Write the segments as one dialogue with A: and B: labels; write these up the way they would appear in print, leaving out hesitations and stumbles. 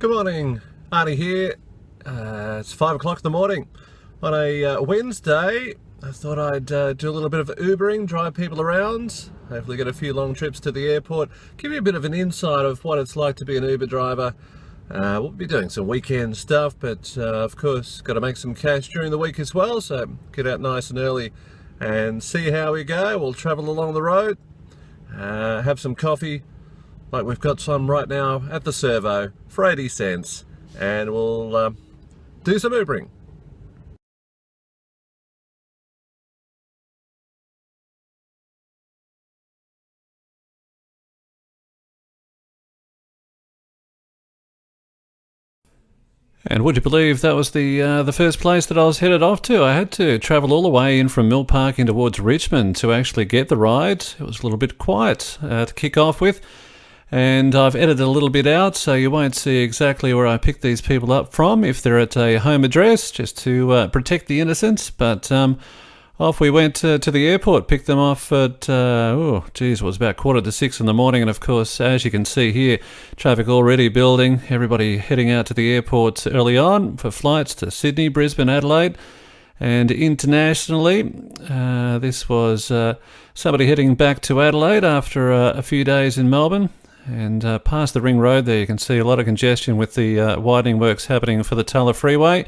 A: Good morning, Arnie here. It's 5 o'clock in the morning on a Wednesday. I thought I'd do a little bit of Ubering, drive people around, hopefully get a few long trips to the airport, give you a bit of an insight of what it's like to be an Uber driver. We'll be doing some weekend stuff, but of course got to make some cash during the week as well, so get out nice and early and see how we go. We'll travel along the road, have some coffee, like we've got some right now at the servo for 80 cents, and we'll do some Ubering.
B: And would you believe that was the first place that I was headed off to? I had to travel all the way in from Mill Park in towards Richmond to actually get the ride. It was a little bit quiet to kick off with, and I've edited a little bit out so you won't see exactly where I picked these people up from if they're at a home address, just to protect the innocents. But off we went to the airport, picked them off at, it was about 5:45 in the morning. And of course, as you can see here, traffic already building, everybody heading out to the airports early on for flights to Sydney, Brisbane, Adelaide, and internationally. This was somebody heading back to Adelaide after a few days in Melbourne. And past the ring road there, you can see a lot of congestion with the widening works happening for the Tulla Freeway.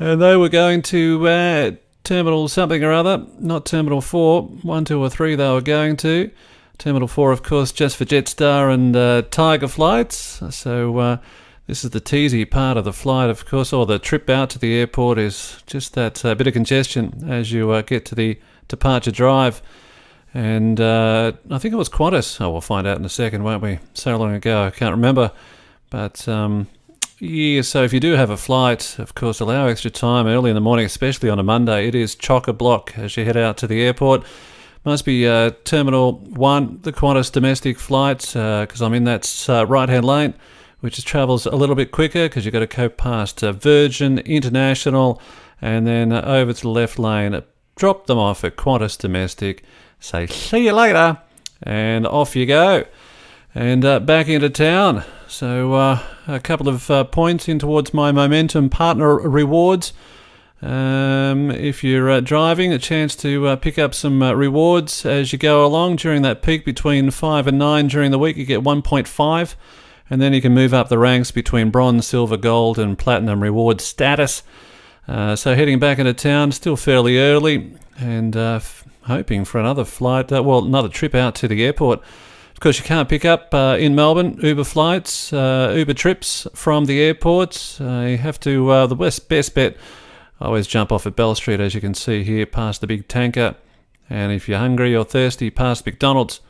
B: And they were going to Terminal something or other, not Terminal 4, 1, 2 or 3 they were going to. Terminal 4, of course, just for Jetstar and Tiger flights. So this is the teasy part of the flight, of course, or the trip out to the airport is just that bit of congestion as you get to the departure drive. And I think it was Qantas. Oh, we'll find out in a second, won't we? So long ago, I can't remember. But yeah, so if you do have a flight, of course, allow extra time early in the morning, especially on a Monday. It is chock-a-block as you head out to the airport. Must be Terminal 1, the Qantas domestic flights, because I'm in that right-hand lane, which travels a little bit quicker because you've got to go past Virgin, International, and then over to the left lane. Drop them off at Qantas domestic, say, see you later, and off you go. And back into town. So a couple of points in towards my Momentum Partner Rewards. If you're driving, a chance to pick up some rewards as you go along during that peak between 5 and 9 during the week. You get 1.5, and then you can move up the ranks between bronze, silver, gold, and platinum reward status. So heading back into town, still fairly early, and hoping for another flight, another trip out to the airport. Of course, you can't pick up in Melbourne Uber flights, Uber trips from the airports. You have to, the best bet, I always jump off at Bell Street, as you can see here, past the big tanker. And if you're hungry or thirsty, past McDonald's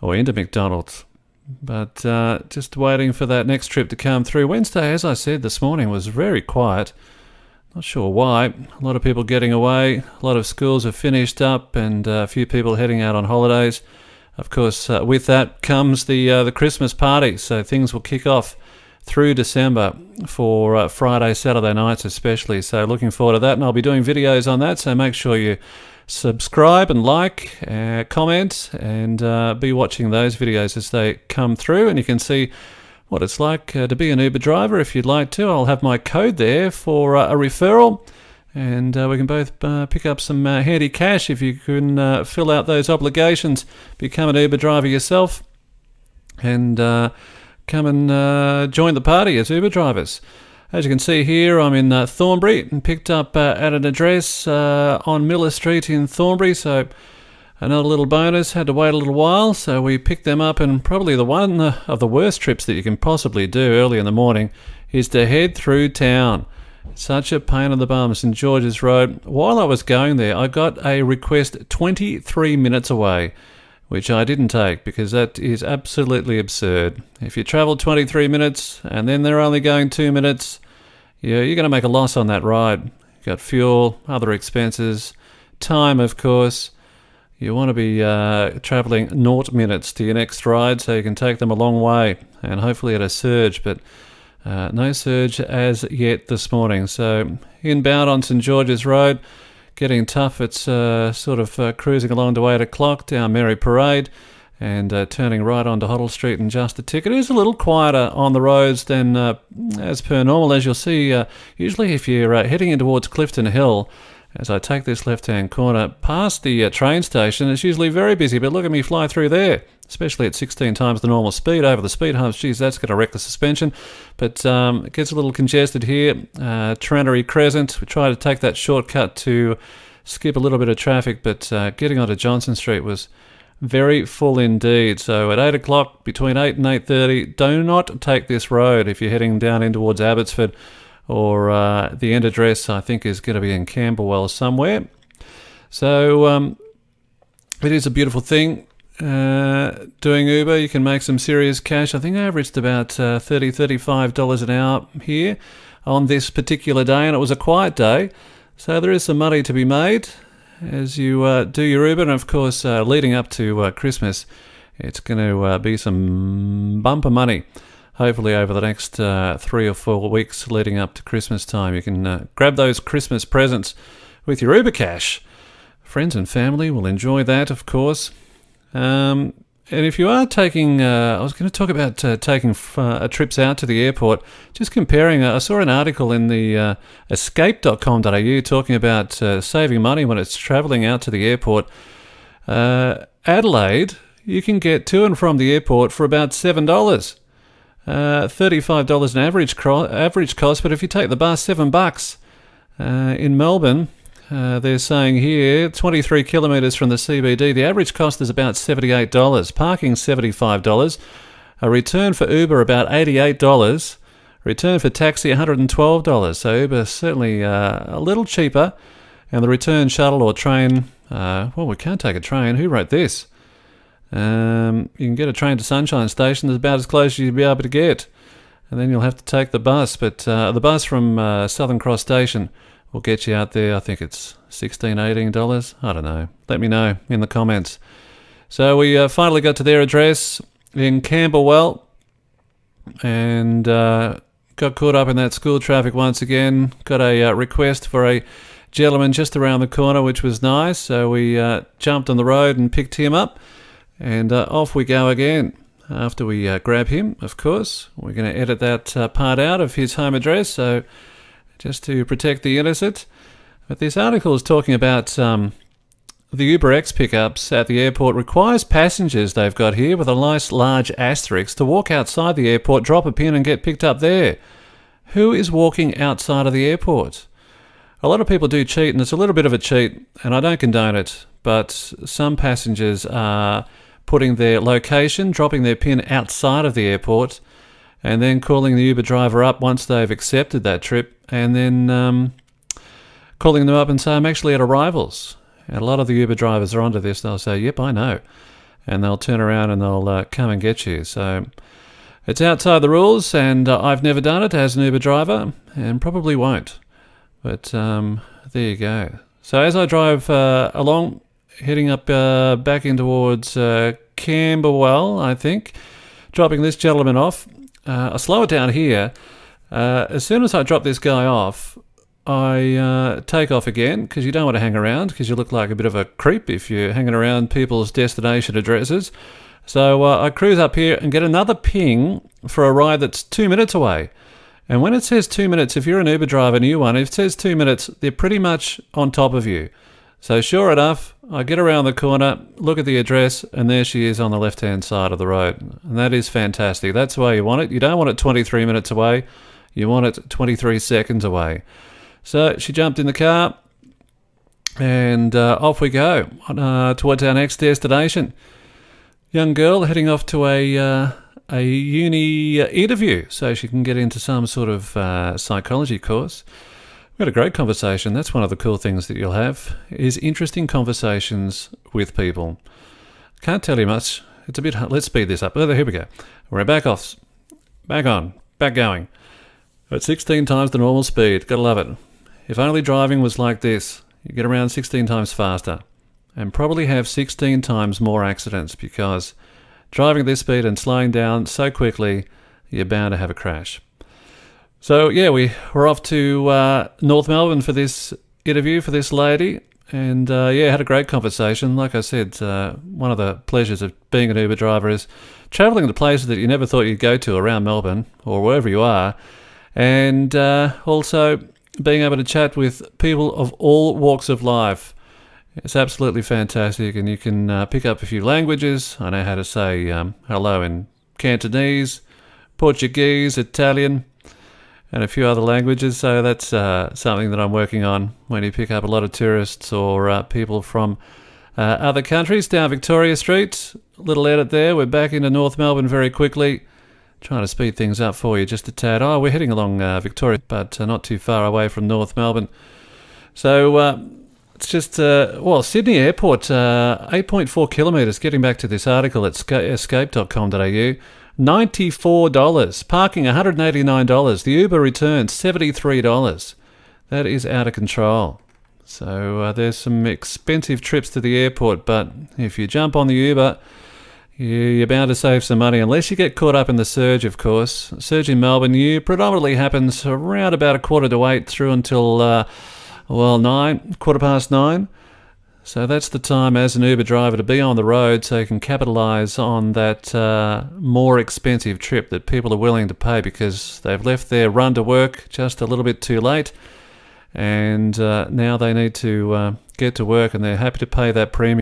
B: or into McDonald's. But just waiting for that next trip to come through. Wednesday, as I said this morning, was very quiet. Not sure why. A lot of people getting away. A lot of schools have finished up and a few people heading out on holidays. Of course, with that comes the Christmas party, so things will kick off through December for Friday, Saturday nights especially. So looking forward to that, and I'll be doing videos on that, so make sure you subscribe and like, comment, and be watching those videos as they come through, and you can see what it's like to be an Uber driver if you'd like to. I'll have my code there for a referral. And we can both pick up some handy cash if you can fill out those obligations, become an Uber driver yourself, and come and join the party as Uber drivers. As you can see here, I'm in Thornbury and picked up at an address on Miller Street in Thornbury. So another little bonus, had to wait a little while. So we picked them up, and probably the one of the worst trips that you can possibly do early in the morning is to head through town. Such a pain in the bum, St George's Road. While I was going there, I got a request 23 minutes away, which I didn't take because that is absolutely absurd. If you travel 23 minutes and then they're only going 2 minutes, you're going to make a loss on that ride. You've got fuel, other expenses, time, of course. You want to be travelling 0 minutes to your next ride so you can take them a long way and hopefully at a surge, but no surge as yet this morning. So inbound on St George's Road, getting tough. It's sort of cruising along to 8 o'clock down Mary Parade, and turning right onto Hoddle Street and just a tick. It is a little quieter on the roads than as per normal, as you'll see. Usually if you're heading in towards Clifton Hill, as I take this left-hand corner past the train station, it's usually very busy, but look at me fly through there, especially at 16 times the normal speed over the speed humps. Geez, that's going to wreck the suspension. But it gets a little congested here. Trannery Crescent, we try to take that shortcut to skip a little bit of traffic, but getting onto Johnson Street was very full indeed. So at 8 o'clock, between 8 and 8:30, do not take this road if you're heading down in towards Abbotsford, or the end address I think is going to be in Camberwell somewhere. So it is a beautiful thing. Doing Uber, you can make some serious cash. I think I averaged about $30, $35 an hour here on this particular day, and it was a quiet day. So there is some money to be made as you do your Uber, and of course leading up to Christmas, it's going to be some bumper money. Hopefully over the next 3 or 4 weeks leading up to Christmas time, you can grab those Christmas presents with your Uber cash. Friends and family will enjoy that, of course. And if you are taking, I was going to talk about taking trips out to the airport, just comparing, I saw an article in the escape.com.au talking about saving money when it's travelling out to the airport. Adelaide, you can get to and from the airport for about $7. $35 an average cost, but if you take the bus, $7. In Melbourne, they're saying here, 23 kilometres from the CBD, the average cost is about $78. Parking, $75. A return for Uber, about $88. Return for taxi, $112. So Uber certainly a little cheaper. And the return shuttle or train, well, we can't take a train. Who wrote this? You can get a train to Sunshine Station. That's about as close as you'll be able to get. And then you'll have to take the bus. But the bus from Southern Cross Station will get you out there. I think it's $16, $18. I don't know. Let me know in the comments. So we finally got to their address in Camberwell and got caught up in that school traffic once again. Got a request for a gentleman just around the corner, which was nice. So we jumped on the road and picked him up. And off we go again. After we grab him, of course, we're going to edit that part out of his home address, so just to protect the innocent. But this article is talking about the UberEats pickups at the airport requires passengers they've got here with a nice large asterisk to walk outside the airport, drop a pin and get picked up there. Who is walking outside of the airport? A lot of people do cheat, and it's a little bit of a cheat, and I don't condone it, but some passengers are putting their location, dropping their pin outside of the airport, and then calling the Uber driver up once they've accepted that trip, and then calling them up and say, I'm actually at arrivals. And a lot of the Uber drivers are onto this. They'll say, yep, I know. And they'll turn around and they'll come and get you. So it's outside the rules, and I've never done it as an Uber driver, and probably won't. But there you go. So as I drive along, heading up back in towards Camberwell, I think, dropping this gentleman off. I slow it down here. As soon as I drop this guy off, I take off again, because you don't want to hang around, because you look like a bit of a creep if you're hanging around people's destination addresses. So I cruise up here and get another ping for a ride that's 2 minutes away. And when it says 2 minutes, if you're an Uber driver, new one, if it says 2 minutes, they're pretty much on top of you. So sure enough, I get around the corner, look at the address, and there she is on the left-hand side of the road. And that is fantastic. That's the way you want it. You don't want it 23 minutes away. You want it 23 seconds away. So she jumped in the car, and off we go towards our next destination. Young girl heading off to a uni interview so she can get into some sort of psychology course. We had a great conversation. That's one of the cool things that you'll have, is interesting conversations with people. Can't tell you much. It's a bit hard. Let's speed this up. Oh, here we go. We're back off. Back on. Back going. At 16 times the normal speed. Gotta love it. If only driving was like this, you get around 16 times faster and probably have 16 times more accidents, because driving at this speed and slowing down so quickly, you're bound to have a crash. So yeah, we're off to North Melbourne for this interview for this lady, And yeah, had a great conversation. Like I said, one of the pleasures of being an Uber driver is travelling to places that you never thought you'd go to around Melbourne or wherever you are, and also being able to chat with people of all walks of life. It's absolutely fantastic, and you can pick up a few languages. I know how to say hello in Cantonese, Portuguese, Italian, and a few other languages, so that's something that I'm working on when you pick up a lot of tourists or people from other countries. Down Victoria Street, little edit there. We're back into North Melbourne very quickly. Trying to speed things up for you just a tad. Oh, we're heading along Victoria, but not too far away from North Melbourne. So it's just, Sydney Airport, 8.4 kilometres, getting back to this article at escape.com.au. $94. Parking, $189. The Uber return, $73. That is out of control. So there's some expensive trips to the airport, but if you jump on the Uber, you're bound to save some money, unless you get caught up in the surge, of course. Surge in Melbourne predominantly happens around about 7:45 through until, 9, 9:15. So that's the time as an Uber driver to be on the road so you can capitalise on that more expensive trip that people are willing to pay because they've left their run to work just a little bit too late, and now they need to get to work, and they're happy to pay that premium.